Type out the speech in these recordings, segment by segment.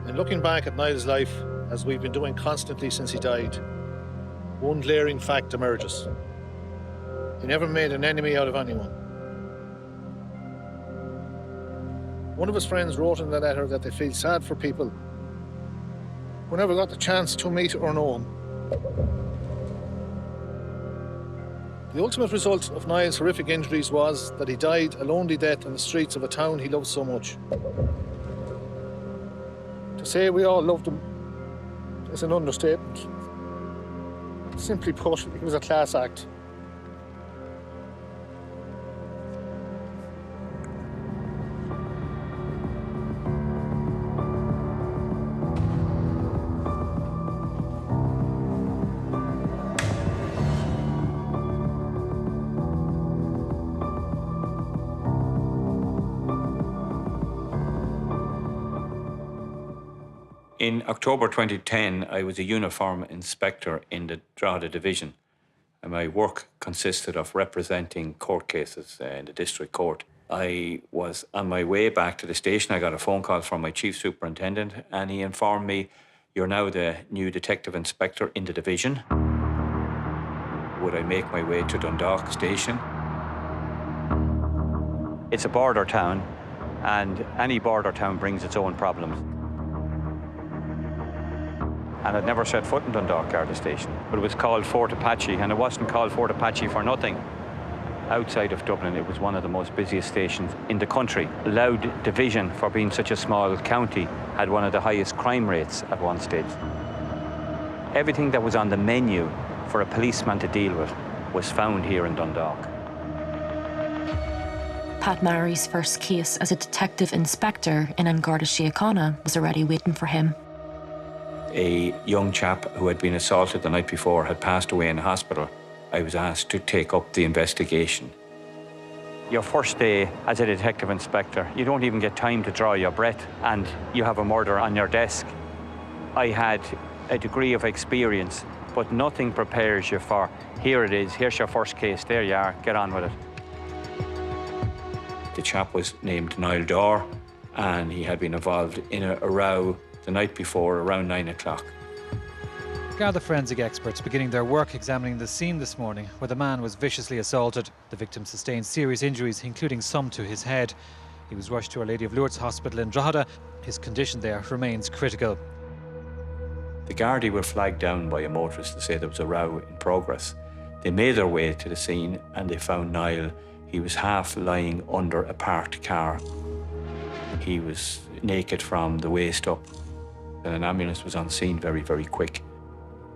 In looking back at Niall's life, as we've been doing constantly since he died, one glaring fact emerges. He never made an enemy out of anyone. One of his friends wrote in the letter that they feel sad for people who never got the chance to meet or know him. The ultimate result of Niall's horrific injuries was that he died a lonely death in the streets of a town he loved so much. To say we all loved him is an understatement. Simply put, he was a class act. In October 2010, I was a uniform inspector in the Drogheda division, and my work consisted of representing court cases in the district court. I was on my way back to the station. I got a phone call from my chief superintendent, and he informed me, "You're now the new detective inspector in the division. Would I make my way to Dundalk station?" It's a border town, and any border town brings its own problems. And I'd never set foot in Dundalk Garda Station. But it was called Fort Apache, and it wasn't called Fort Apache for nothing. Outside of Dublin, it was one of the most busiest stations in the country. Louth Division, for being such a small county, had one of the highest crime rates at one stage. Everything that was on the menu for a policeman to deal with was found here in Dundalk. Pat Mary's first case as a detective inspector in An Garda Síochána was already waiting for him. A young chap who had been assaulted the night before had passed away in hospital. I was asked to take up the investigation. Your first day as a detective inspector, you don't even get time to draw your breath, and you have a murder on your desk. I had a degree of experience, but nothing prepares you for, here it is, here's your first case, there you are, get on with it. The chap was named Niall Dorr, and he had been involved in a row the night before, around 9 o'clock. Garda forensic experts beginning their work examining the scene this morning where the man was viciously assaulted. The victim sustained serious injuries, including some to his head. He was rushed to Our Lady of Lourdes Hospital in Drogheda. His condition there remains critical. The Gardaí were flagged down by a motorist to say there was a row in progress. They made their way to the scene and they found Niall. He was half lying under a parked car. He was naked from the waist up. And an ambulance was on scene very, very quick.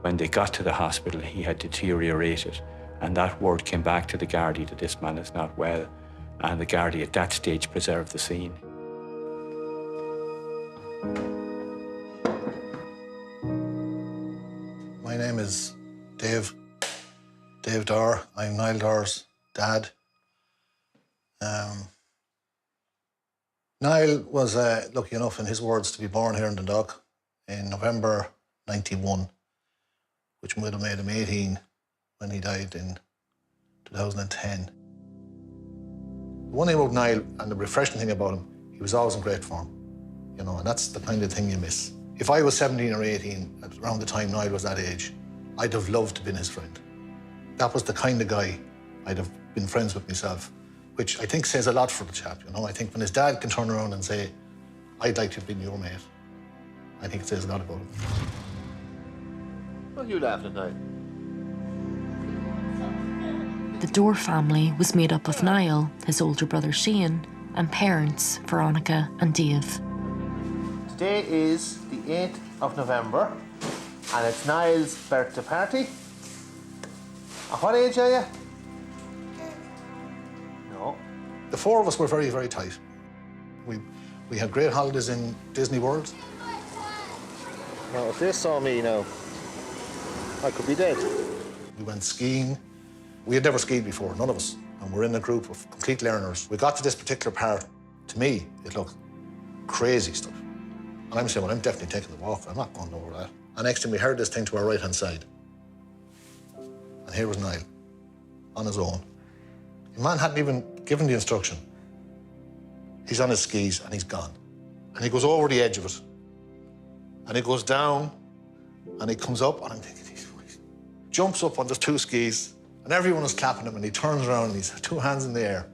When they got to the hospital, he had deteriorated, and that word came back to the Gardaí that this man is not well, and the Gardaí at that stage preserved the scene. My name is Dave Dorr. I'm Niall Dorr's dad. Niall was lucky enough, in his words, to be born here in Dundalk in November 91, which would have made him 18 when he died in 2010. The one thing about Niall, and the refreshing thing about him, he was always in great form, you know, and that's the kind of thing you miss. If I was 17 or 18, around the time Niall was that age, I'd have loved to have been his friend. That was the kind of guy I'd have been friends with myself, which I think says a lot for the chap, you know. I think when his dad can turn around and say, "I'd like to have been your mate," I think it says a lot about him. What are you laughing at now? The Dorr family was made up of Niall, his older brother Shane, and parents Veronica and Dave. Today is the 8th of November, and it's Niall's birthday party. At what age are you? No. The four of us were very, very tight. We had great holidays in Disney World. Now, if they saw me now, I could be dead. We went skiing. We had never skied before, none of us. And we're in a group of complete learners. We got to this particular part. To me, it looked crazy stuff. And I'm saying, well, I'm definitely taking the walk. I'm not going over that. And next time we heard this thing to our right-hand side. And here was Niall, on his own. The man hadn't even given the instruction. He's on his skis and he's gone. And he goes over the edge of it. And he goes down, and he comes up, and I'm thinking, he jumps up on the two skis, and everyone is clapping him, and he turns around, and he's two hands in the air.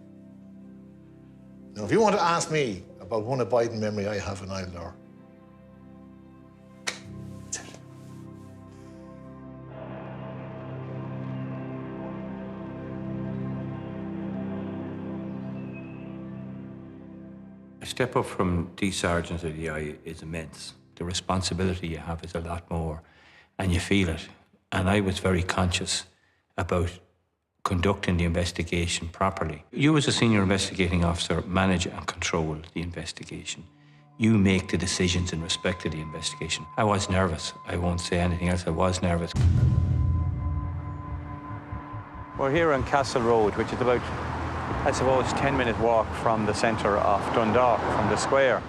Now, if you want to ask me about one abiding memory I have of Niall Dorr, that's it. A step up from D Sergeant to the I is immense. The responsibility you have is a lot more, and you feel it. And I was very conscious about conducting the investigation properly. You, as a senior investigating officer, manage and control the investigation. You make the decisions in respect to the investigation. I was nervous. I won't say anything else. I was nervous. We're here on Castle Road, which is about, I suppose, 10-minute walk from the centre of Dundalk, from the square.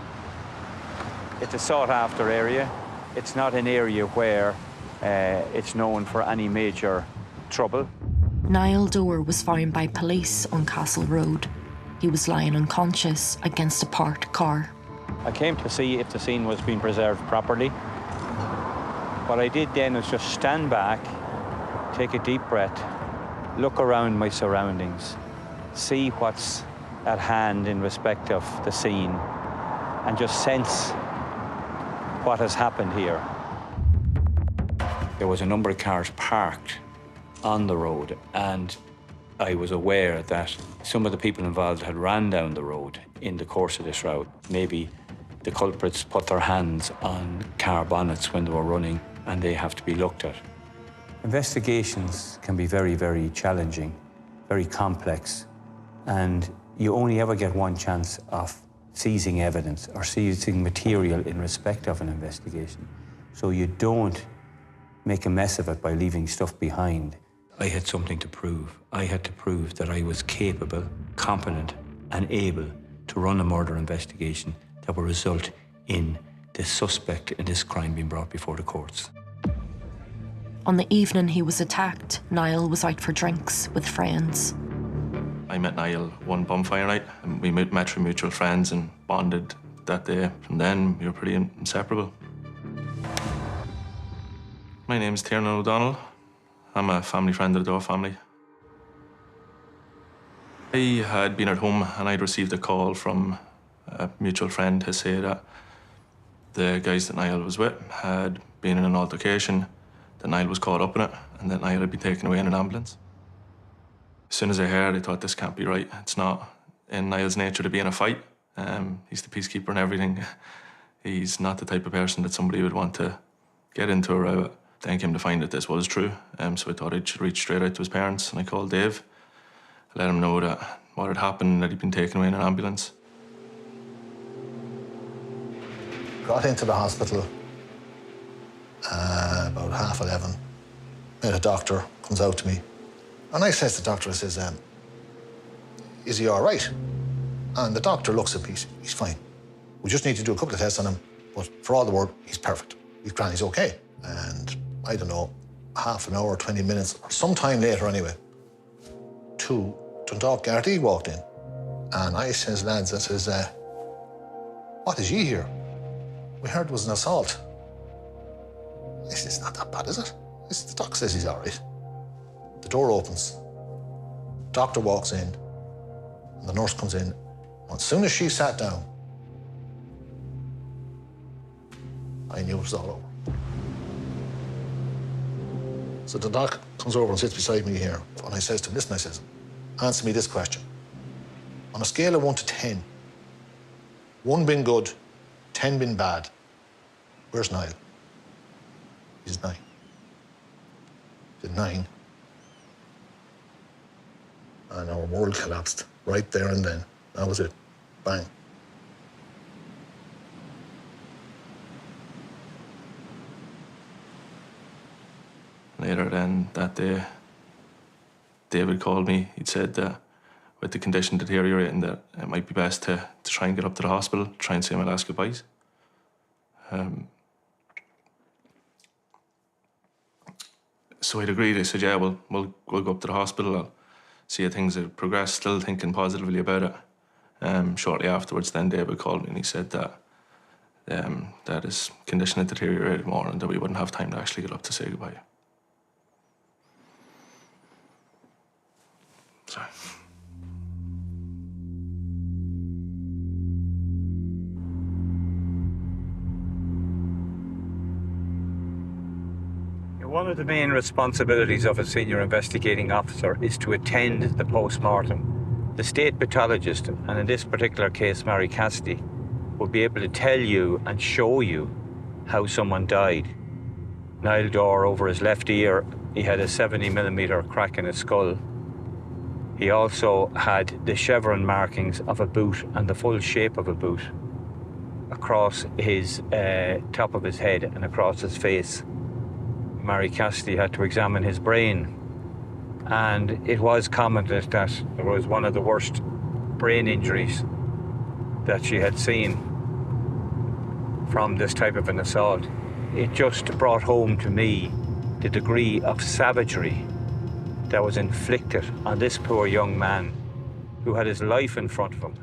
It's a sought-after area. It's not an area where it's known for any major trouble. Niall Dorr was found by police on Castle Road. He was lying unconscious against a parked car. I came to see if the scene was being preserved properly. What I did then was just stand back, take a deep breath, look around my surroundings, see what's at hand in respect of the scene, and just sense what has happened here. There was a number of cars parked on the road, and I was aware that some of the people involved had ran down the road in the course of this route. Maybe the culprits put their hands on car bonnets when they were running, and they have to be looked at. Investigations can be very, very challenging, very complex, and you only ever get one chance of seizing evidence or seizing material in respect of an investigation. So you don't make a mess of it by leaving stuff behind. I had something to prove. I had to prove that I was capable, competent, and able to run a murder investigation that will result in the suspect in this crime being brought before the courts. On the evening he was attacked, Niall was out for drinks with friends. I met Niall one bonfire night, and we met through mutual friends and bonded that day. From then, we were pretty inseparable. My name's Tiernan O'Donnell. I'm a family friend of the Dorr family. I had been at home and I'd received a call from a mutual friend to say that the guys that Niall was with had been in an altercation, that Niall was caught up in it, and that Niall had been taken away in an ambulance. As soon as I heard, I thought, this can't be right. It's not in Niall's nature to be in a fight. He's the peacekeeper and everything. He's not the type of person that somebody would want to get into a row. Then came to find that this was true, so I thought I should reach straight out to his parents, and I called Dave. I let him know that what had happened, that he'd been taken away in an ambulance. Got into the hospital about 11:30. Met a doctor, comes out to me. And I says to the doctor, I says, is he all right? And the doctor looks at me, he's fine. We just need to do a couple of tests on him, but for all the world, he's perfect. He's grand, he's okay. And I don't know, half an hour, 20 minutes, or some time later anyway, two Dundalk Gardaí walked in. And I says, lads, I says, what is ye here? We heard it was an assault. I said, it's not that bad, is it? The doc says he's all right. The door opens. Doctor walks in, and the nurse comes in. As soon as she sat down, I knew it was all over. So the doc comes over and sits beside me here, and I says to him, listen, I says, answer me this question. On a scale of 1 to 10, 1 being good, 10 being bad, where's Niall? He's 9. He's 9. And our world collapsed right there and then. That was it. Bang. Later then, that day, David called me. He'd said that with the condition deteriorating, that it might be best to try and get up to the hospital, try and say my last goodbyes. So I'd agreed. I said, yeah, we'll go up to the hospital. I'll see how things have progressed, still thinking positively about it. Shortly afterwards, then David called me and he said that that his condition had deteriorated more and that we wouldn't have time to actually get up to say goodbye. Sorry. One of the main responsibilities of a senior investigating officer is to attend the post-mortem. The state pathologist, and in this particular case Mary Cassidy, will be able to tell you and show you how someone died. Niall Dorr, over his left ear, he had a 70mm crack in his skull. He also had the chevron markings of a boot and the full shape of a boot across his top of his head and across his face. Mary Cassidy had to examine his brain, and it was commented that it was one of the worst brain injuries that she had seen from this type of an assault. It just brought home to me the degree of savagery that was inflicted on this poor young man who had his life in front of him.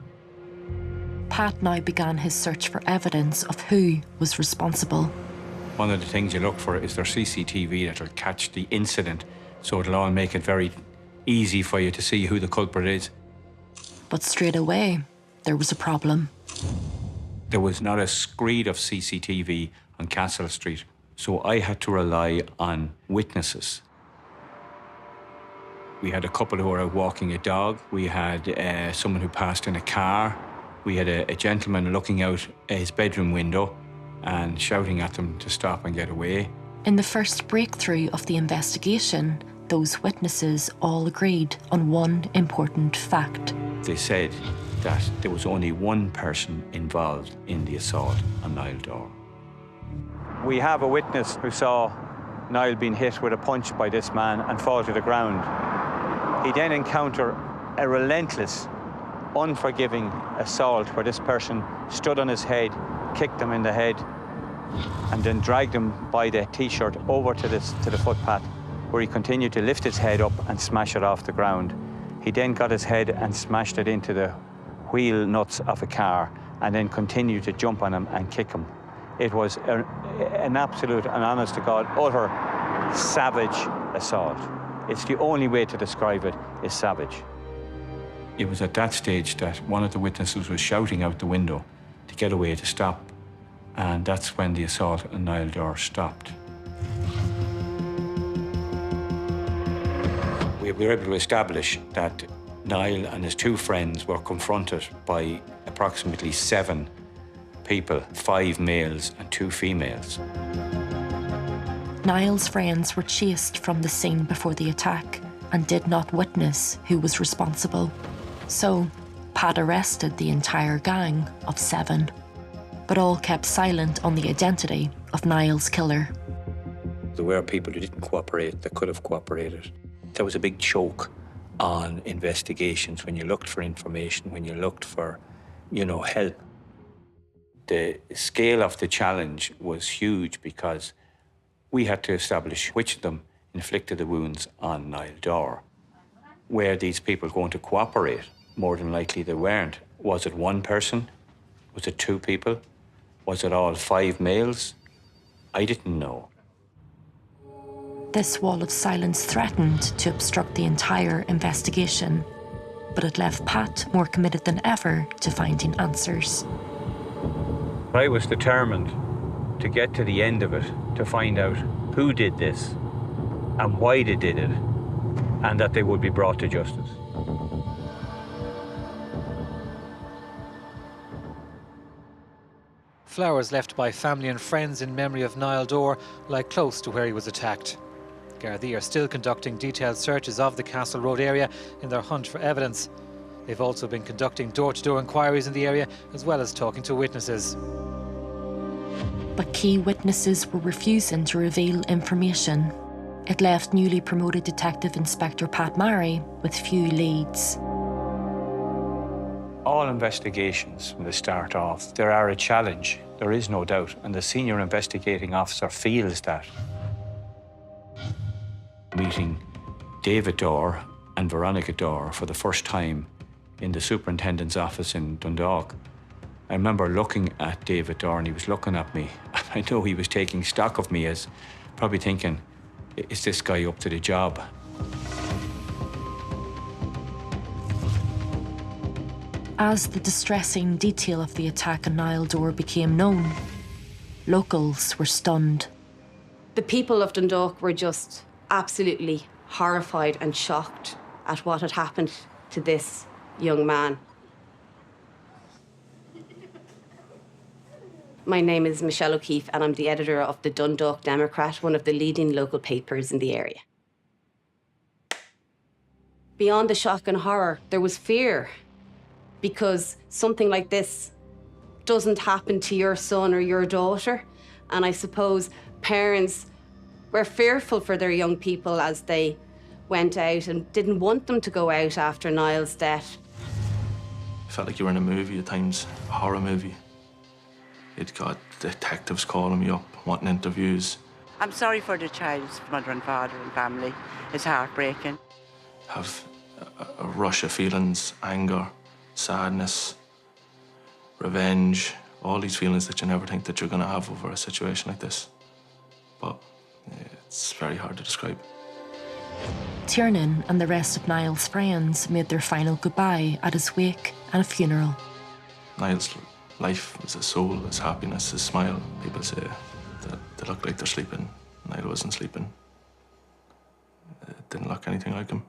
Pat now began his search for evidence of who was responsible. One of the things you look for is their CCTV that'll catch the incident, so it'll all make it very easy for you to see who the culprit is. But straight away, there was a problem. There was not a screed of CCTV on Castle Street, so I had to rely on witnesses. We had a couple who were out walking a dog. We had someone who passed in a car. We had a gentleman looking out his bedroom window and shouting at them to stop and get away. In the first breakthrough of the investigation, those witnesses all agreed on one important fact. They said that there was only one person involved in the assault on Niall Dorr. We have a witness who saw Niall being hit with a punch by this man and fall to the ground. He then encountered a relentless, unforgiving assault where this person stood on his head, kicked him in the head, and then dragged him by the T-shirt over to the footpath, where he continued to lift his head up and smash it off the ground. He then got his head and smashed it into the wheel nuts of a car, and then continued to jump on him and kick him. It was an absolute and honest to God, utter savage assault. It's the only way to describe it, is savage. It was at that stage that one of the witnesses was shouting out the window to get away, to stop. And that's when the assault on Niall Dorr stopped. We were able to establish that Niall and his two friends were confronted by approximately 7 people, 5 males and 2 females. Niall's friends were chased from the scene before the attack and did not witness who was responsible. So, Pat arrested the entire gang of 7. But all kept silent on the identity of Niall's killer. There were people who didn't cooperate that could have cooperated. There was a big choke on investigations when you looked for information, when you looked for, help. The scale of the challenge was huge because we had to establish which of them inflicted the wounds on Niall Dorr. Were these people going to cooperate? More than likely they weren't. Was it one person? Was it 2 people? Was it all 5 males? I didn't know. This wall of silence threatened to obstruct the entire investigation, but it left Pat more committed than ever to finding answers. I was determined to get to the end of it, to find out who did this and why they did it, and that they would be brought to justice. Flowers left by family and friends in memory of Niall Dorr lie close to where he was attacked. Gardaí are still conducting detailed searches of the Castle Road area in their hunt for evidence. They've also been conducting door-to-door inquiries in the area, as well as talking to witnesses. But key witnesses were refusing to reveal information. It left newly promoted Detective Inspector Pat Murray with few leads. All investigations, when they start off, there are a challenge, there is no doubt, and the senior investigating officer feels that. Meeting David Dorr and Veronica Dorr for the first time in the superintendent's office in Dundalk, I remember looking at David Dorr and he was looking at me, and I know he was taking stock of me as probably thinking, is this guy up to the job? As the distressing detail of the attack on Niall Dorr became known, locals were stunned. The people of Dundalk were just absolutely horrified and shocked at what had happened to this young man. My name is Michelle O'Keefe and I'm the editor of the Dundalk Democrat, one of the leading local papers in the area. Beyond the shock and horror, there was fear, because something like this doesn't happen to your son or your daughter. And I suppose parents were fearful for their young people as they went out and didn't want them to go out after Niall's death. I felt like you were in a movie at times, a horror movie. You'd got detectives calling me up, wanting interviews. I'm sorry for the child's mother and father and family. It's heartbreaking. Have a rush of feelings, anger, sadness, revenge, all these feelings that you never think that you're going to have over a situation like this. But it's very hard to describe. Tiernan and the rest of Niall's friends made their final goodbye at his wake and a funeral. Niall's life was his soul, his happiness, his smile. People say that they look like they're sleeping. Niall wasn't sleeping. It didn't look anything like him.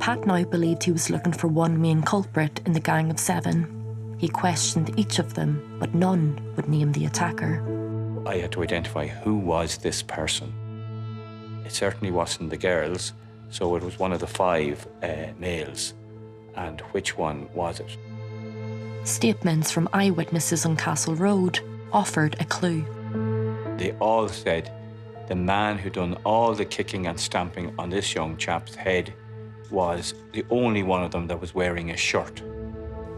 Pat now believed he was looking for one main culprit in the gang of 7. He questioned each of them, but none would name the attacker. I had to identify who was this person. It certainly wasn't the girls, so it was one of the 5 males. And which one was it? Statements from eyewitnesses on Castle Road offered a clue. They all said the man who done all the kicking and stamping on this young chap's head was the only one of them that was wearing a shirt.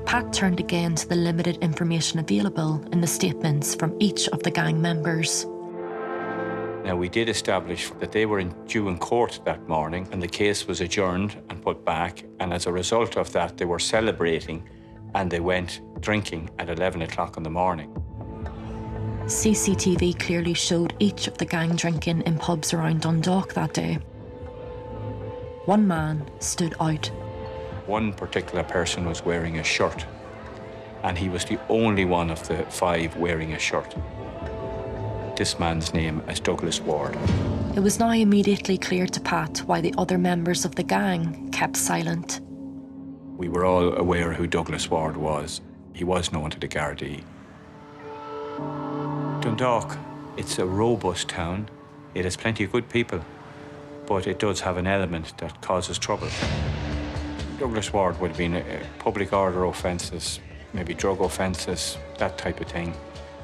Pat turned again to the limited information available in the statements from each of the gang members. Now, we did establish that they were due in court that morning and the case was adjourned and put back, and as a result of that, they were celebrating and they went drinking at 11 o'clock in the morning. CCTV clearly showed each of the gang drinking in pubs around Dundalk that day. One man stood out. One particular person was wearing a shirt, and he was the only one of the 5 wearing a shirt. This man's name is Douglas Ward. It was now immediately clear to Pat why the other members of the gang kept silent. We were all aware who Douglas Ward was. He was known to the Gardaí. Dundalk, it's a robust town. It has plenty of good people, but it does have an element that causes trouble. Douglas Ward would have been public order offences, maybe drug offences, that type of thing.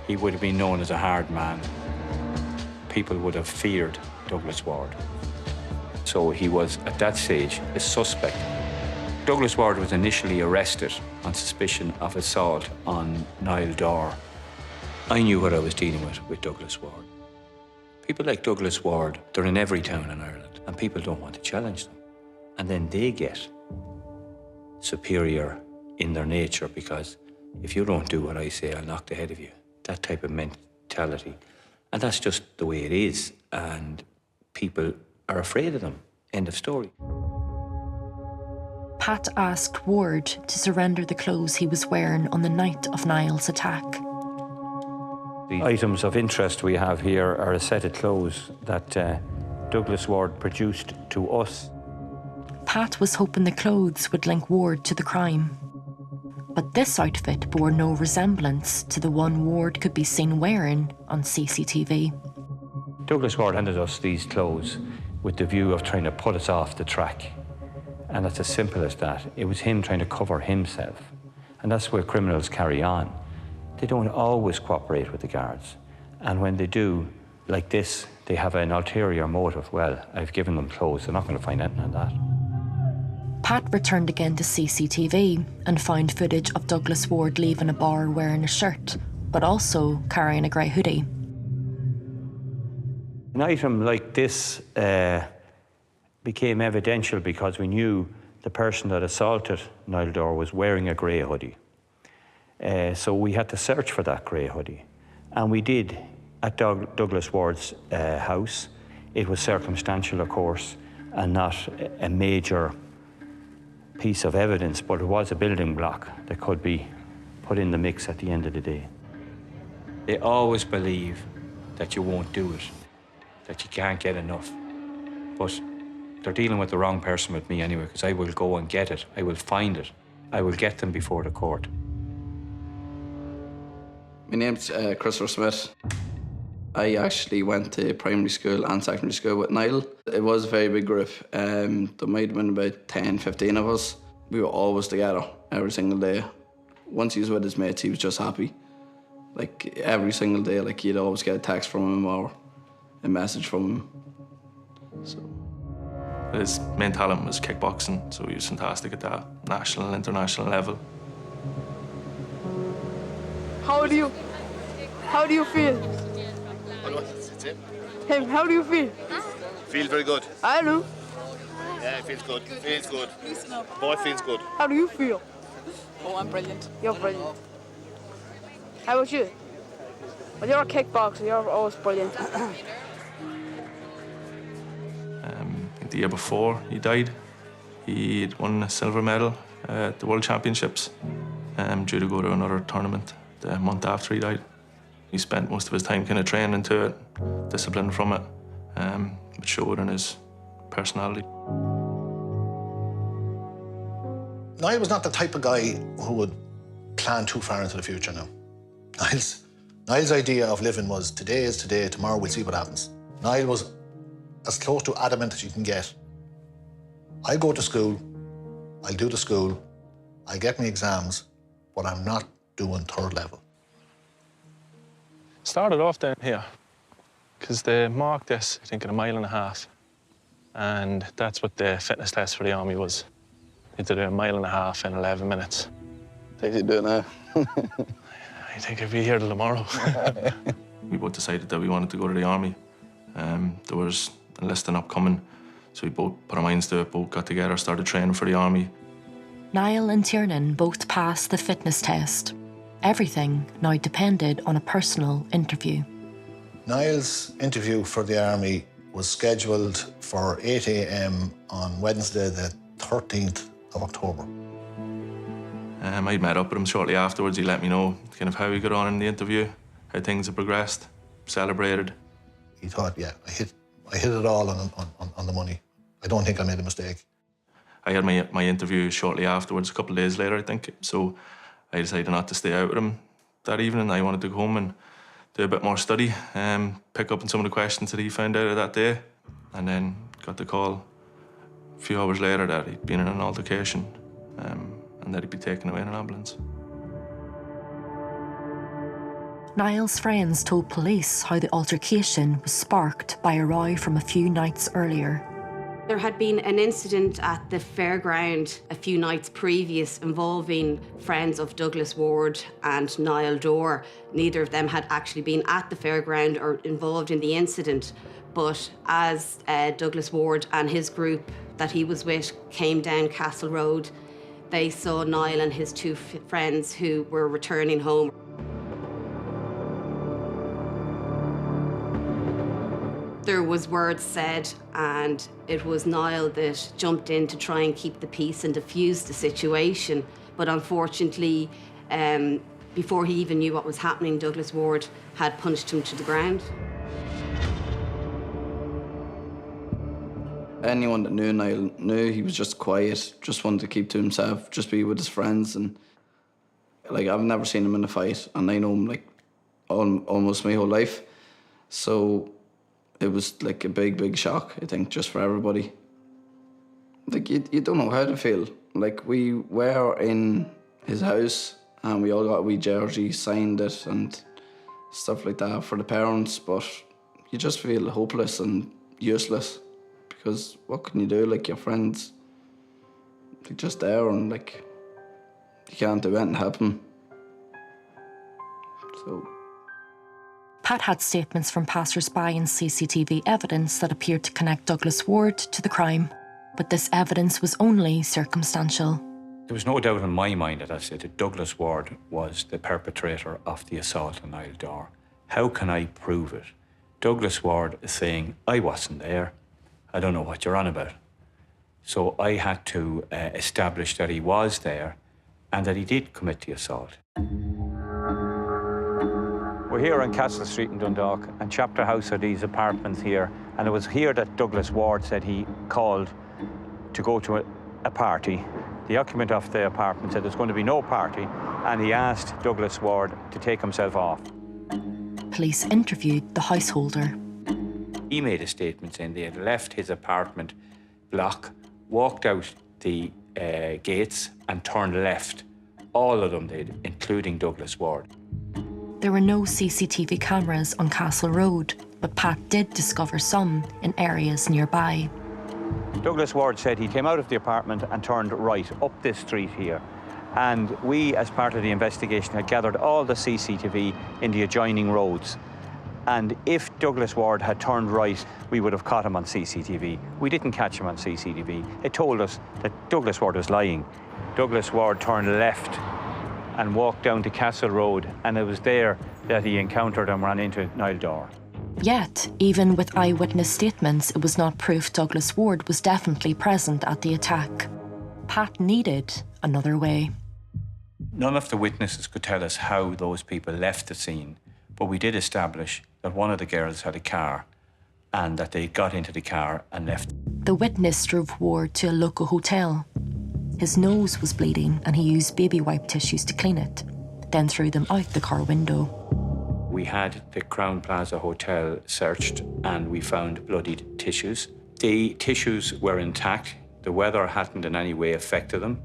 He would have been known as a hard man. People would have feared Douglas Ward. So he was, at that stage, a suspect. Douglas Ward was initially arrested on suspicion of assault on Niall Dorr. I knew what I was dealing with Douglas Ward. People like Douglas Ward, they're in every town in Ireland, and people don't want to challenge them. And then they get superior in their nature, because if you don't do what I say, I'll knock the head of you. That type of mentality. And that's just the way it is. And people are afraid of them. End of story. Pat asked Ward to surrender the clothes he was wearing on the night of Niall's attack. The items of interest we have here are a set of clothes that Douglas Ward produced to us. Pat was hoping the clothes would link Ward to the crime. But this outfit bore no resemblance to the one Ward could be seen wearing on CCTV. Douglas Ward handed us these clothes with the view of trying to put us off the track. And it's as simple as that. It was him trying to cover himself. And that's where criminals carry on. They don't always cooperate with the guards. And when they do, like this, they have an ulterior motive. Well, I've given them clothes, they're not going to find anything on that. Pat returned again to CCTV and found footage of Douglas Ward leaving a bar wearing a shirt, but also carrying a grey hoodie. An item like this became evidential because we knew the person that assaulted Niall Dorr was wearing a grey hoodie. So we had to search for that grey hoodie. And we did at Douglas Ward's house. It was circumstantial, of course, and not a major piece of evidence, but it was a building block that could be put in the mix at the end of the day. They always believe that you won't do it, that you can't get enough. But they're dealing with the wrong person with me anyway, because I will go and get it. I will find it. I will get them before the court. My name's Christopher Smith. I actually went to primary school and secondary school with Niall. It was a very big group. There might have been about 10, 15 of us. We were always together every single day. Once he was with his mates, he was just happy. Like every single day, like you'd always get a text from him or a message from him. So. His main talent was kickboxing, so he was fantastic at that national and international level. How do you feel? Him, how do you feel? Feel very good. I do. Yeah, it feels good. Feels good. Boy feels good. How do you feel? Oh, I'm brilliant. You're brilliant. How about you? Well, you're a kickboxer, you're always brilliant. The year before he died, he'd won a silver medal at the World Championships, due to go to another tournament the month after he died. He spent most of his time kind of training to it, disciplined from it, which showed in his personality. Niall was not the type of guy who would plan too far into the future now. Niall's idea of living was today is today, tomorrow we'll see what happens. Niall was as close to adamant as you can get. I'll go to school, I'll do the school, I'll get my exams, but I'm not doing third level. Started off down here, because they marked this, I think, in 1.5 miles. And that's what the fitness test for the army was. You had to do 1.5 miles in 11 minutes. How do you do it now? I think I'd be here till tomorrow. We both decided that we wanted to go to the army. There was enlisting upcoming, so we both put our minds to it, both got together, started training for the army. Niall and Tiernan both passed the fitness test. Everything now depended on a personal interview. Niall's interview for the army was scheduled for 8 a.m. on Wednesday, the 13th of October. I'd met up with him shortly afterwards. He let me know kind of how he got on in the interview, how things had progressed, celebrated. He thought, yeah, I hit it all on the money. I don't think I made a mistake. I had my interview shortly afterwards, a couple of days later, I think. So I decided not to stay out with him that evening. I wanted to go home and do a bit more study, pick up on some of the questions that he found out of that day. And then got the call a few hours later that he'd been in an altercation and that he'd be taken away in an ambulance. Niall's friends told police how the altercation was sparked by a row from a few nights earlier. There had been an incident at the fairground a few nights previous involving friends of Douglas Ward and Niall Dorr. Neither of them had actually been at the fairground or involved in the incident, but as Douglas Ward and his group that he was with came down Castle Road, they saw Niall and his two friends who were returning home. There was words said, and it was Niall that jumped in to try and keep the peace and diffuse the situation. But unfortunately, before he even knew what was happening, Douglas Ward had punched him to the ground. Anyone that knew Niall knew he was just quiet, just wanted to keep to himself, just be with his friends. And like, I've never seen him in a fight, and I know him like almost my whole life. So it was like a big shock, I think, just for everybody. Like, you don't know how to feel. Like, we were in his house and we all got a wee jersey, signed it and stuff like that for the parents, but you just feel hopeless and useless because what can you do? Like, your friends, they're just there and, like, you can't do anything to help them. So Pat had statements from passers-by and CCTV evidence that appeared to connect Douglas Ward to the crime. But this evidence was only circumstantial. There was no doubt in my mind at that stage that Douglas Ward was the perpetrator of the assault on Niall Dorr. How can I prove it? Douglas Ward is saying, I wasn't there. I don't know what you're on about. So I had to establish that he was there and that he did commit the assault. We're here on Castle Street in Dundalk, and Chapter House are these apartments here. And it was here that Douglas Ward said he called to go to a party. The occupant of the apartment said there's going to be no party, and he asked Douglas Ward to take himself off. Police interviewed the householder. He made a statement saying they had left his apartment block, walked out the gates and turned left. All of them did, including Douglas Ward. There were no CCTV cameras on Castle Road, but Pat did discover some in areas nearby. Douglas Ward said he came out of the apartment and turned right up this street here. And we, as part of the investigation, had gathered all the CCTV in the adjoining roads. And if Douglas Ward had turned right, we would have caught him on CCTV. We didn't catch him on CCTV. It told us that Douglas Ward was lying. Douglas Ward turned left and walked down to Castle Road, and it was there that he encountered and ran into Niall Dorr. Yet, even with eyewitness statements, it was not proof Douglas Ward was definitely present at the attack. Pat needed another way. None of the witnesses could tell us how those people left the scene, but we did establish that one of the girls had a car and that they got into the car and left. The witness drove Ward to a local hotel. His nose was bleeding and he used baby wipe tissues to clean it, then threw them out the car window. We had the Crown Plaza Hotel searched and we found bloodied tissues. The tissues were intact. The weather hadn't in any way affected them.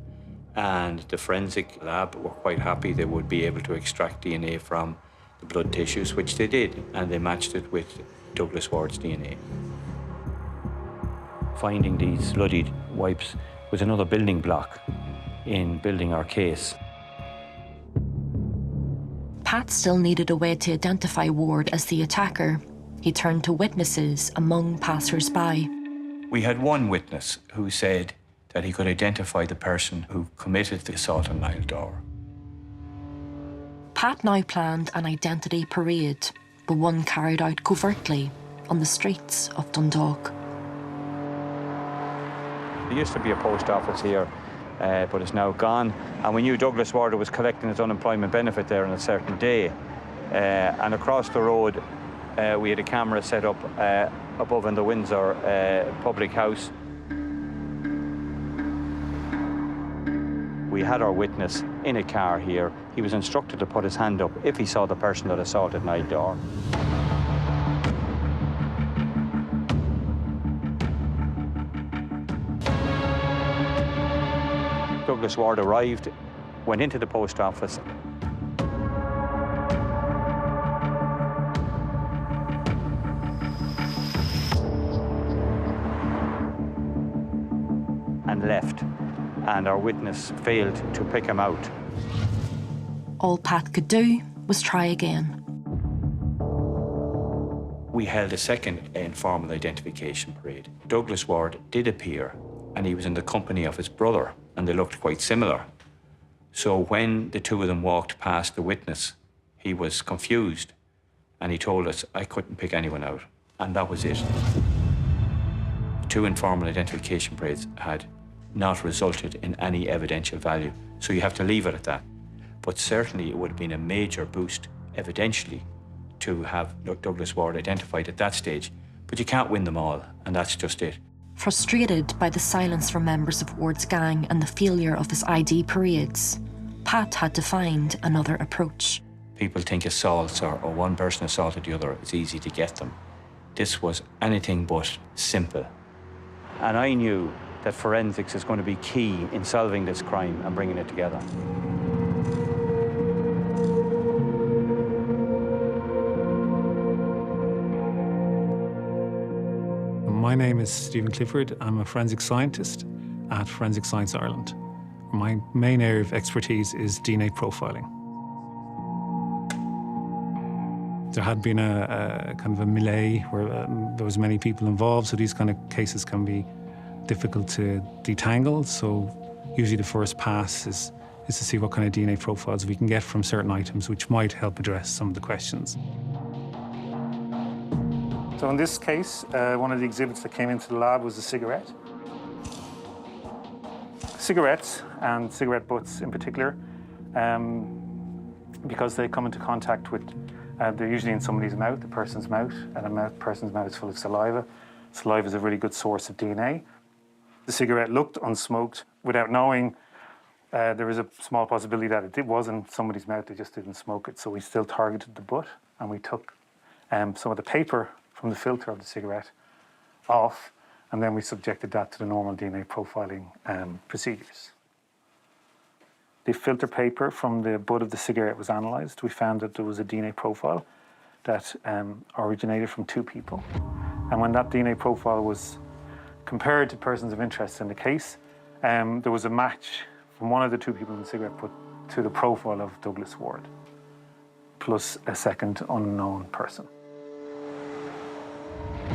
And the forensic lab were quite happy they would be able to extract DNA from the blood tissues, which they did, and they matched it with Douglas Ward's DNA. Finding these bloodied wipes was another building block in building our case. Pat still needed a way to identify Ward as the attacker. He turned to witnesses among passers-by. We had one witness who said that he could identify the person who committed the assault on Niall Dorr. Pat now planned an identity parade, but one carried out covertly on the streets of Dundalk. There used to be a post office here, but it's now gone. And we knew Douglas Ward was collecting his unemployment benefit there on a certain day. And across the road, we had a camera set up above in the Windsor public house. We had our witness in a car here. He was instructed to put his hand up if he saw the person that assaulted Niall Dorr. Douglas Ward arrived, went into the post office. And left. And our witness failed to pick him out. All Pat could do was try again. We held a second informal identification parade. Douglas Ward did appear, and he was in the company of his brother, and they looked quite similar. So when the two of them walked past the witness, he was confused, and he told us, I couldn't pick anyone out, and that was it. The two informal identification parades had not resulted in any evidential value, so you have to leave it at that. But certainly it would have been a major boost, evidentially, to have Douglas Ward identified at that stage. But you can't win them all, and that's just it. Frustrated by the silence from members of Ward's gang and the failure of his ID parades, Pat had to find another approach. People think assaults or one person assaulted the other, it's easy to get them. This was anything but simple. And I knew that forensics is going to be key in solving this crime and bringing it together. My name is Stephen Clifford. I'm a forensic scientist at Forensic Science Ireland. My main area of expertise is DNA profiling. There had been a kind of a melee where there was many people involved, so these kind of cases can be difficult to detangle, so usually the first pass is to see what kind of DNA profiles we can get from certain items, which might help address some of the questions. So in this case, one of the exhibits that came into the lab was a cigarette. Cigarettes, and cigarette butts in particular, because they come into contact with, they're usually in somebody's mouth, the person's mouth, and a person's mouth is full of saliva. Saliva is a really good source of DNA. The cigarette looked unsmoked. Without knowing, there was a small possibility that it was in somebody's mouth, they just didn't smoke it. So we still targeted the butt, and we took some of the paper from the filter of the cigarette off, and then we subjected that to the normal DNA profiling procedures. The filter paper from the butt of the cigarette was analysed. We found that there was a DNA profile that originated from 2 people. And when that DNA profile was compared to persons of interest in the case, there was a match from one of the 2 people in the cigarette butt to the profile of Douglas Ward, plus a second unknown person.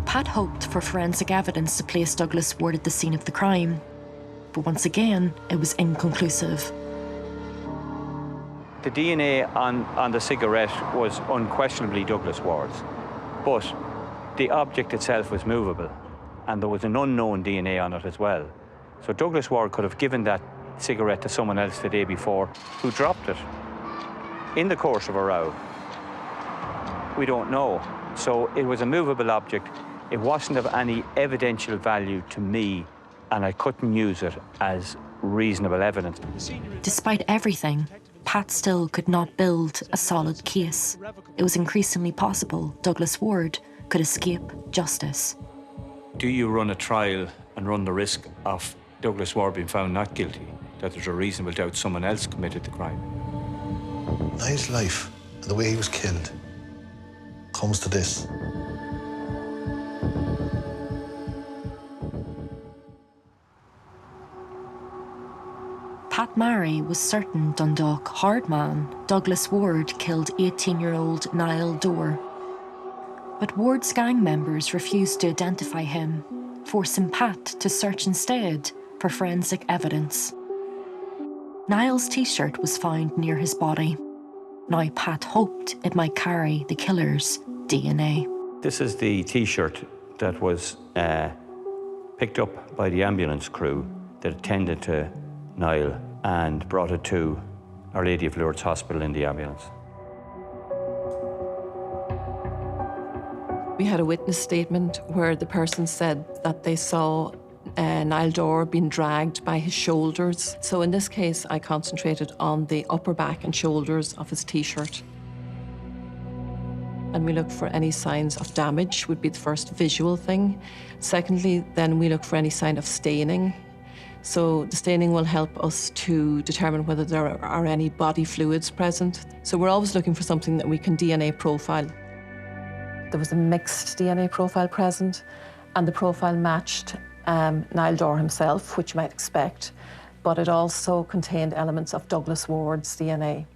Pat hoped for forensic evidence to place Douglas Ward at the scene of the crime, but once again, it was inconclusive. The DNA on the cigarette was unquestionably Douglas Ward's, but the object itself was movable, and there was an unknown DNA on it as well. So Douglas Ward could have given that cigarette to someone else the day before who dropped it in the course of a row. We don't know. So it was a movable object. It wasn't of any evidential value to me, and I couldn't use it as reasonable evidence. Despite everything, Pat still could not build a solid case. It was increasingly possible Douglas Ward could escape justice. Do you run a trial and run the risk of Douglas Ward being found not guilty, that there's a reasonable doubt someone else committed the crime? Niall's life and the way he was killed comes to this. Pat Marry was certain Dundalk hard man Douglas Ward killed 18-year-old Niall Dorr. But Ward's gang members refused to identify him, forcing Pat to search instead for forensic evidence. Niall's t-shirt was found near his body. Now Pat hoped it might carry the killer's DNA. This is the t-shirt that was picked up by the ambulance crew that attended to Niall and brought it to Our Lady of Lourdes Hospital in the ambulance. We had a witness statement where the person said that they saw Niall Dorr being dragged by his shoulders. So in this case, I concentrated on the upper back and shoulders of his t-shirt. And we looked for any signs of damage, would be the first visual thing. Secondly, then we look for any sign of staining. So the staining will help us to determine whether there are any body fluids present. So we're always looking for something that we can DNA profile. There was a mixed DNA profile present, and the profile matched Niall Dorr himself, which you might expect, but it also contained elements of Douglas Ward's DNA.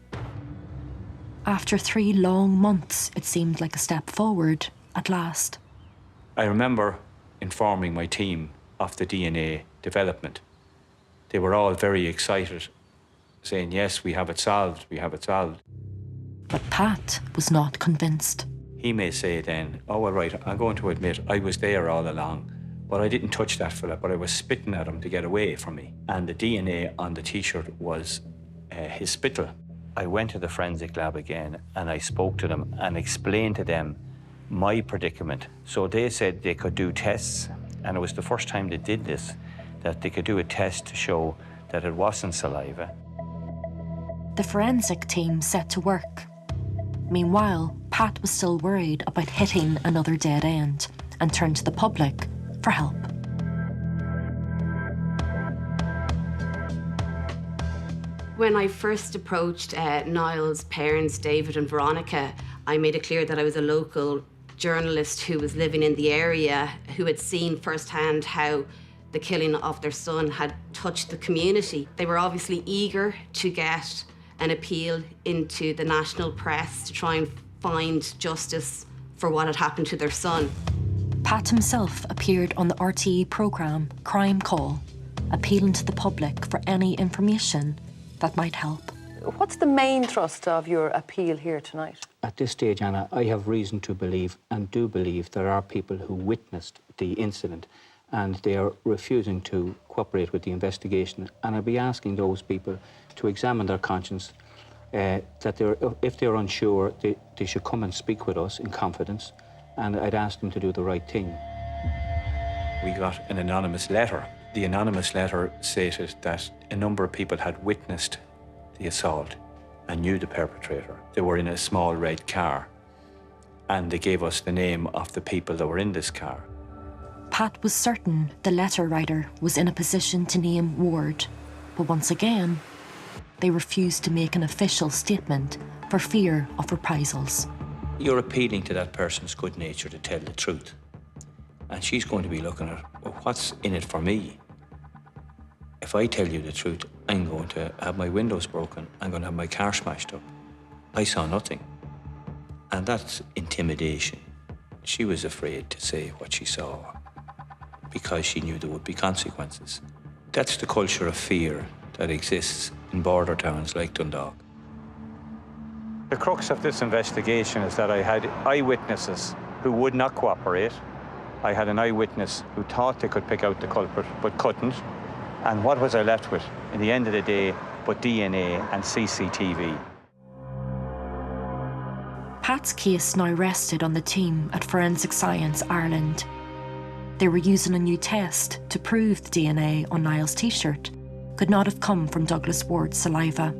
After 3 long months, it seemed like a step forward at last. I remember informing my team of the DNA development. They were all very excited, saying, yes, we have it solved, we have it solved. But Pat was not convinced. He may say then, oh, all right, I'm going to admit I was there all along, but I didn't touch that fella, but I was spitting at him to get away from me. And the DNA on the t-shirt was his spittle. I went to the forensic lab again and I spoke to them and explained to them my predicament. So they said they could do tests, and it was the first time they did this, that they could do a test to show that it wasn't saliva. The forensic team set to work. Meanwhile, Pat was still worried about hitting another dead end and turned to the public for help. When I first approached Niall's parents, David and Veronica, I made it clear that I was a local journalist who was living in the area, who had seen firsthand how the killing of their son had touched the community. They were obviously eager to get an appeal into the national press to try and find justice for what had happened to their son. Pat himself appeared on the RTE programme Crime Call, appealing to the public for any information that might help. What's the main thrust of your appeal here tonight? At this stage, Anna, I have reason to believe, and do believe, there are people who witnessed the incident and they are refusing to cooperate with the investigation. And I'll be asking those people to examine their conscience, that if they're unsure, they should come and speak with us in confidence, and I'd ask them to do the right thing. We got an anonymous letter. The anonymous letter stated that a number of people had witnessed the assault and knew the perpetrator. They were in a small red car, and they gave us the name of the people that were in this car. Pat was certain the letter writer was in a position to name Ward, but once again, they refused to make an official statement for fear of reprisals. You're appealing to that person's good nature to tell the truth. And she's going to be looking at, well, what's in it for me? If I tell you the truth, I'm going to have my windows broken. I'm going to have my car smashed up. I saw nothing. And that's intimidation. She was afraid to say what she saw because she knew there would be consequences. That's the culture of fear that exists in border towns like Dundalk. The crux of this investigation is that I had eyewitnesses who would not cooperate. I had an eyewitness who thought they could pick out the culprit but couldn't. And what was I left with in the end of the day but DNA and CCTV? Pat's case now rested on the team at Forensic Science Ireland. They were using a new test to prove the DNA on Niall's T-shirt could not have come from Douglas Ward's saliva.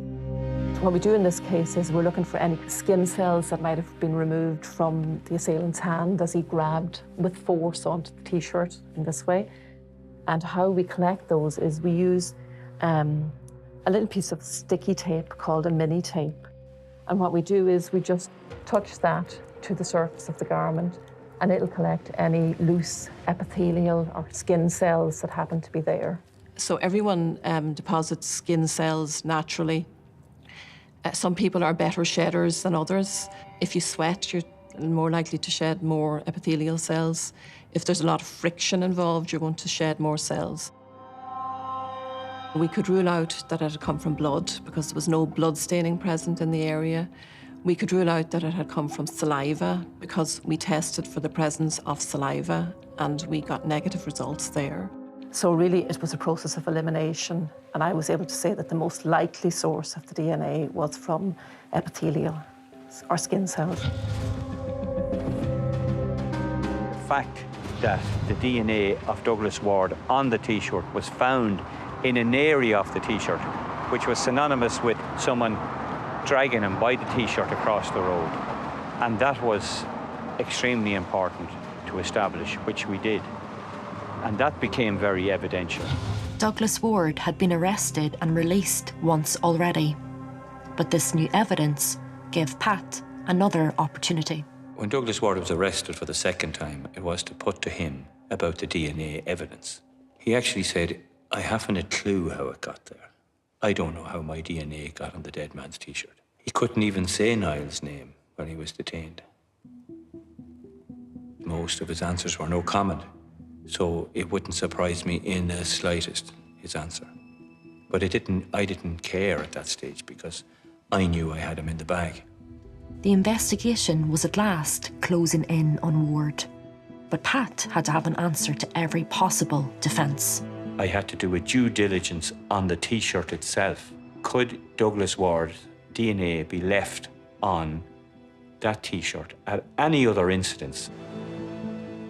What we do in this case is we're looking for any skin cells that might have been removed from the assailant's hand as he grabbed with force onto the T-shirt in this way. And how we collect those is we use a little piece of sticky tape called a mini tape. And what we do is we just touch that to the surface of the garment and it'll collect any loose epithelial or skin cells that happen to be there. So everyone deposits skin cells naturally. Some people are better shedders than others. If you sweat, you're more likely to shed more epithelial cells. If there's a lot of friction involved, you're going to shed more cells. We could rule out that it had come from blood because there was no blood staining present in the area. We could rule out that it had come from saliva because we tested for the presence of saliva and we got negative results there. So really it was a process of elimination, and I was able to say that the most likely source of the DNA was from epithelial or skin cells. The fact that the DNA of Douglas Ward on the T-shirt was found in an area of the T-shirt, which was synonymous with someone dragging him by the T-shirt across the road. And that was extremely important to establish, which we did. And that became very evidential. Douglas Ward had been arrested and released once already, but this new evidence gave Pat another opportunity. When Douglas Ward was arrested for the second time, it was to put to him about the DNA evidence. He actually said, I haven't a clue how it got there. I don't know how my DNA got on the dead man's T-shirt. He couldn't even say Niall's name when he was detained. Most of his answers were no comment. So it wouldn't surprise me in the slightest, his answer. But I didn't care at that stage because I knew I had him in the bag. The investigation was at last closing in on Ward, but Pat had to have an answer to every possible defence. I had to do a due diligence on the T-shirt itself. Could Douglas Ward's DNA be left on that T-shirt at any other incidents?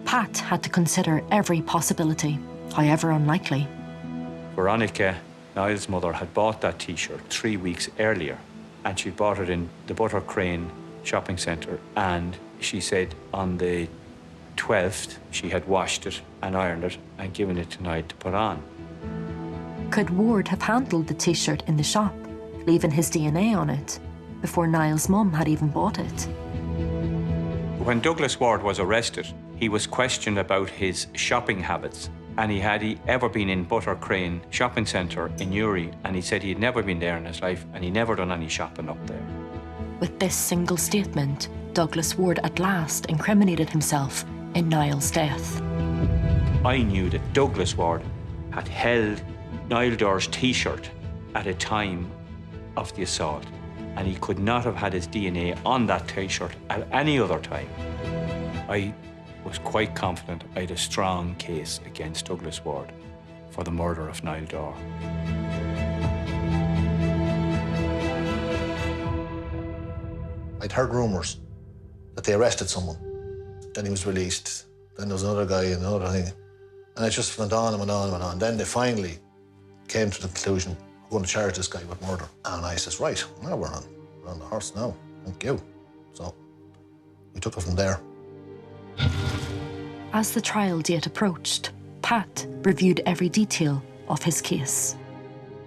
Pat had to consider every possibility, however unlikely. Veronica, Niall's mother, had bought that T-shirt 3 weeks earlier, and she bought it in the Butter Crane shopping centre, and she said on the 12th she had washed it and ironed it and given it to Niall to put on. Could Ward have handled the T-shirt in the shop, leaving his DNA on it, before Niall's mum had even bought it? When Douglas Ward was arrested, he was questioned about his shopping habits, and had he ever been in Butter Crane shopping centre in Newry, and he said he had never been there in his life and he never done any shopping up there. With this single statement, Douglas Ward at last incriminated himself in Niall's death. I knew that Douglas Ward had held Niall Dorr's T-shirt at a time of the assault, and he could not have had his DNA on that T-shirt at any other time. I was quite confident I had a strong case against Douglas Ward for the murder of Niall Dorr. I'd heard rumours that they arrested someone. Then he was released. Then there was another guy and another thing. And it just went on and went on and went on. Then they finally came to the conclusion, we're going to charge this guy with murder. And I says, right, now we're on the horse now. Thank you. So we took it from there. As the trial date approached, Pat reviewed every detail of his case.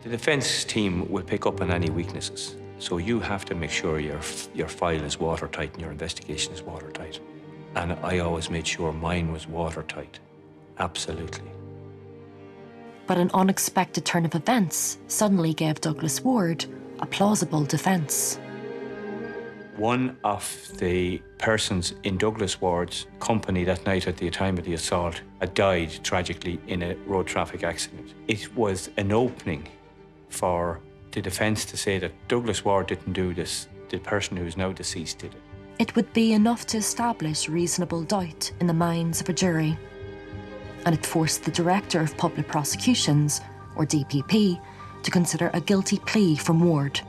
The defence team will pick up on any weaknesses, so you have to make sure your file is watertight and your investigation is watertight. And I always made sure mine was watertight, absolutely. But an unexpected turn of events suddenly gave Douglas Ward a plausible defence. One of the persons in Douglas Ward's company that night at the time of the assault had died tragically in a road traffic accident. It was an opening for the defence to say that Douglas Ward didn't do this, the person who is now deceased did it. It would be enough to establish reasonable doubt in the minds of a jury. And it forced the Director of Public Prosecutions, or DPP, to consider a guilty plea from Ward,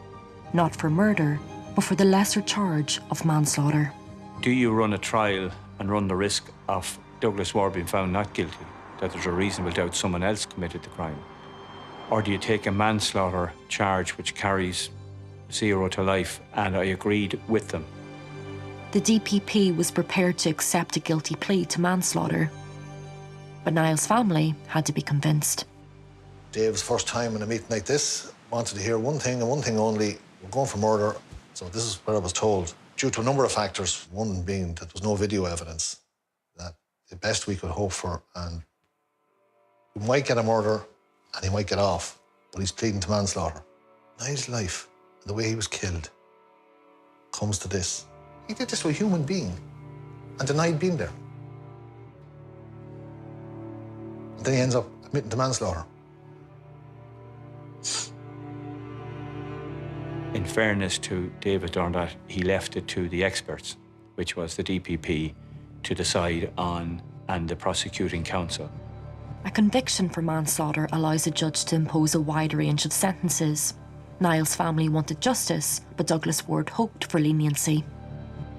not for murder, but for the lesser charge of manslaughter. Do you run a trial and run the risk of Douglas Ward being found not guilty, that there's a reasonable doubt someone else committed the crime? Or do you take a manslaughter charge which carries 0 to life? And I agreed with them. The DPP was prepared to accept a guilty plea to manslaughter, but Niall's family had to be convinced. Dave's first time in a meeting like this wanted to hear one thing and one thing only: we're going for murder. So this is what I was told, due to a number of factors, one being that there was no video evidence, that the best we could hope for, and we might get a murder and he might get off, but he's pleading to manslaughter. Niall's life and the way he was killed comes to this. He did this to a human being and denied being there. And then he ends up admitting to manslaughter. In fairness to David Dorr, he left it to the experts, which was the DPP, to decide on, and the prosecuting counsel. A conviction for manslaughter allows a judge to impose a wide range of sentences. Niall's family wanted justice, but Douglas Ward hoped for leniency.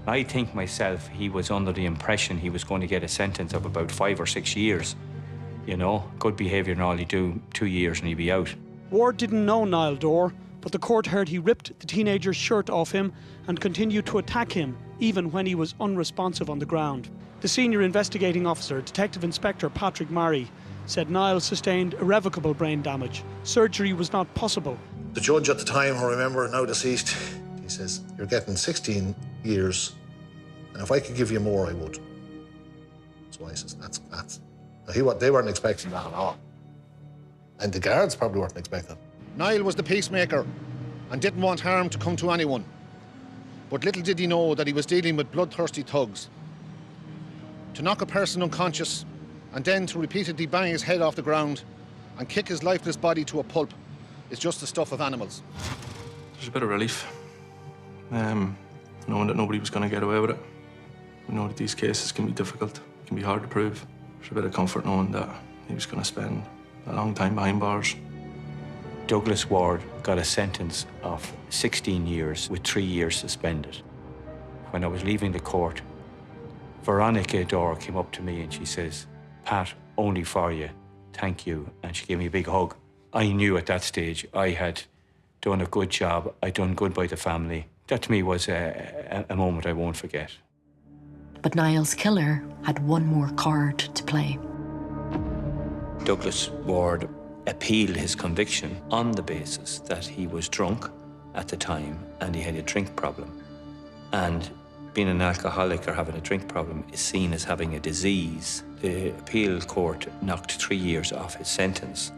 I think myself he was under the impression he was going to get a sentence of about 5 or 6 years. You know, good behaviour and all, he'd do 2 years and he'd be out. Ward didn't know Niall Dorr, but the court heard he ripped the teenager's shirt off him and continued to attack him, even when he was unresponsive on the ground. The senior investigating officer, Detective Inspector Patrick Murray, said Niall sustained irrevocable brain damage. Surgery was not possible. The judge at the time, I remember, now deceased, he says, you're getting 16 years, and if I could give you more, I would. So I says, that's. Now, they weren't expecting that at all. And the guards probably weren't expecting it. Niall was the peacemaker and didn't want harm to come to anyone. But little did he know that he was dealing with bloodthirsty thugs. To knock a person unconscious and then to repeatedly bang his head off the ground and kick his lifeless body to a pulp is just the stuff of animals. There's a bit of relief, knowing that nobody was going to get away with it. We know that these cases can be difficult, can be hard to prove. There's a bit of comfort knowing that he was going to spend a long time behind bars. Douglas Ward got a sentence of 16 years with 3 years suspended. When I was leaving the court, Veronica Dorr came up to me and she says, Pat, only for you, thank you. And she gave me a big hug. I knew at that stage I had done a good job. I'd done good by the family. That to me was a moment I won't forget. But Niall's killer had one more card to play. Douglas Ward appealed his conviction on the basis that he was drunk at the time and he had a drink problem. And being an alcoholic or having a drink problem is seen as having a disease. The appeal court knocked 3 years off his sentence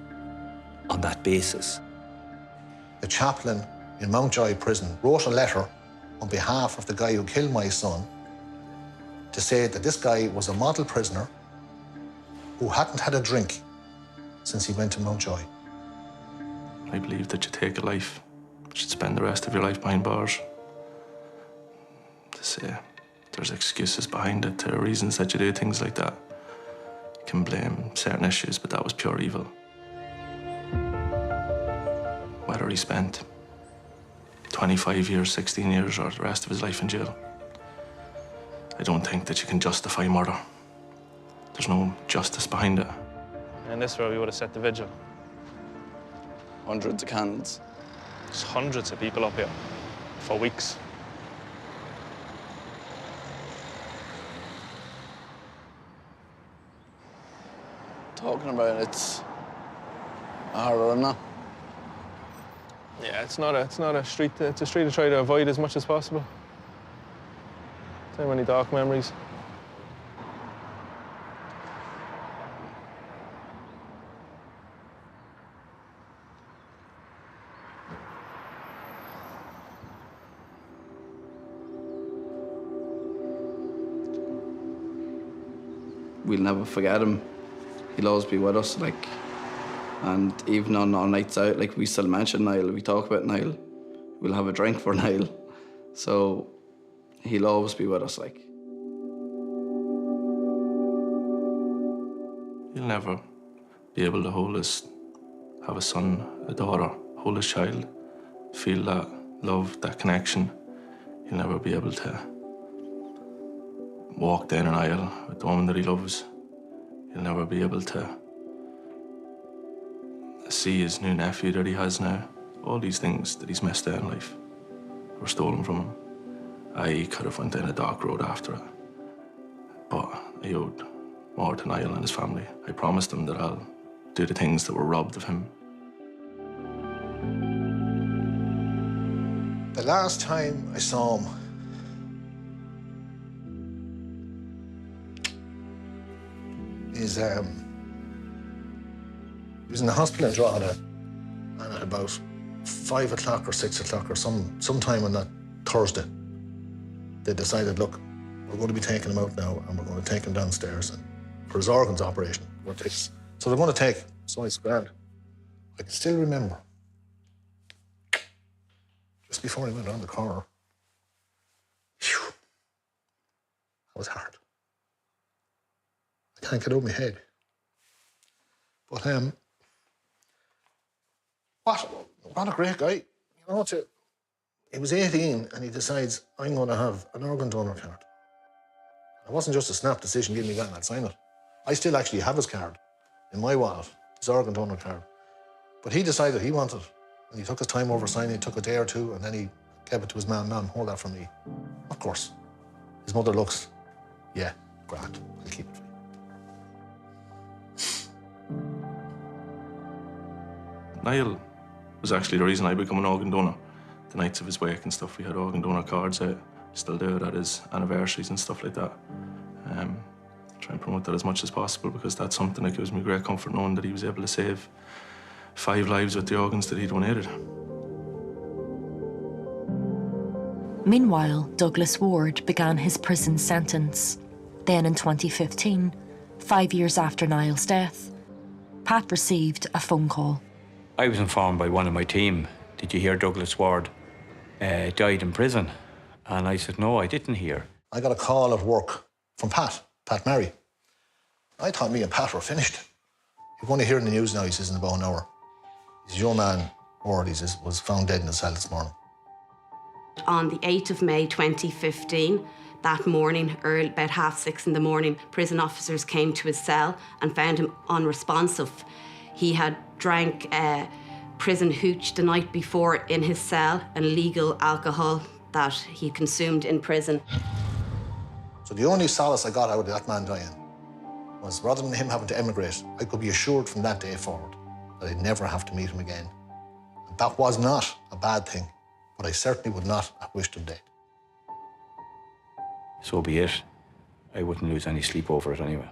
on that basis. The chaplain in Mountjoy prison wrote a letter on behalf of the guy who killed my son to say that this guy was a model prisoner who hadn't had a drink since he went to Mountjoy. I believe that you take a life, you should spend the rest of your life behind bars. To say there's excuses behind it, there are reasons that you do things like that. You can blame certain issues, but that was pure evil. Whether he spent 25 years, 16 years, or the rest of his life in jail, I don't think that you can justify murder. There's no justice behind it. And this is where we would have set the vigil. Hundreds of candles. There's hundreds of people up here for weeks. Talking about it, it's a horror, isn't it? Yeah, it's not a street. It's a street to try to avoid as much as possible. So many dark memories. We'll never forget him. He'll always be with us, like. And even on our nights out, like, we still mention Niall, we talk about Niall. We'll have a drink for Niall. So he'll always be with us, like. He'll never be able to have a son, a daughter, hold his child, feel that love, that connection. He'll never be able to walk down an aisle with the woman that he loves. He'll never be able to see his new nephew that he has now. All these things that he's missed out in life were stolen from him. I could have went down a dark road after it, but I owed more to Niall and his family. I promised him that I'll do the things that were robbed of him. The last time I saw him, he was in the hospital in Drogheda, and at about 5 o'clock or 6 o'clock or sometime on that Thursday, they decided, look, we're going to be taking him out now and we're going to take him downstairs and for his organs operation. So they're going to take him. So it's grand. I can still remember, just before he went around the corner, phew, that was hard. I can't get over my head. But what a great guy. You know, he was 18 and he decides, I'm going to have an organ donor card. It wasn't just a snap decision, give me that and I'll sign it. I still actually have his card in my wallet, his organ donor card. But he decided he wanted it. And he took his time over signing, it took a day or two, and then he gave it to his mum, hold that for me. Of course. His mother looks, yeah, grand, I'll keep it for you. Niall was actually the reason I became an organ donor. The nights of his wake and stuff, we had organ donor cards out. Still do it at his anniversaries and stuff like that. Try and promote that as much as possible because that's something that gives me great comfort knowing that he was able to save 5 lives with the organs that he donated. Meanwhile, Douglas Ward began his prison sentence. Then in 2015, 5 years after Niall's death, Pat received a phone call. I was informed by one of my team, did you hear Douglas Ward died in prison? And I said, no, I didn't hear. I got a call at work from Pat Mary. I thought me and Pat were finished. You're going to hear in the news now, he says, in about an hour. His young man, Ward, was found dead in his cell this morning. On the 8th of May 2015, that morning, early, about 6:30 in the morning, prison officers came to his cell and found him unresponsive. He had drank prison hooch the night before in his cell, and illegal alcohol that he consumed in prison. So the only solace I got out of that man dying was, rather than him having to emigrate, I could be assured from that day forward that I'd never have to meet him again. And that was not a bad thing, but I certainly would not have wished him dead. So be it. I wouldn't lose any sleep over it anyway.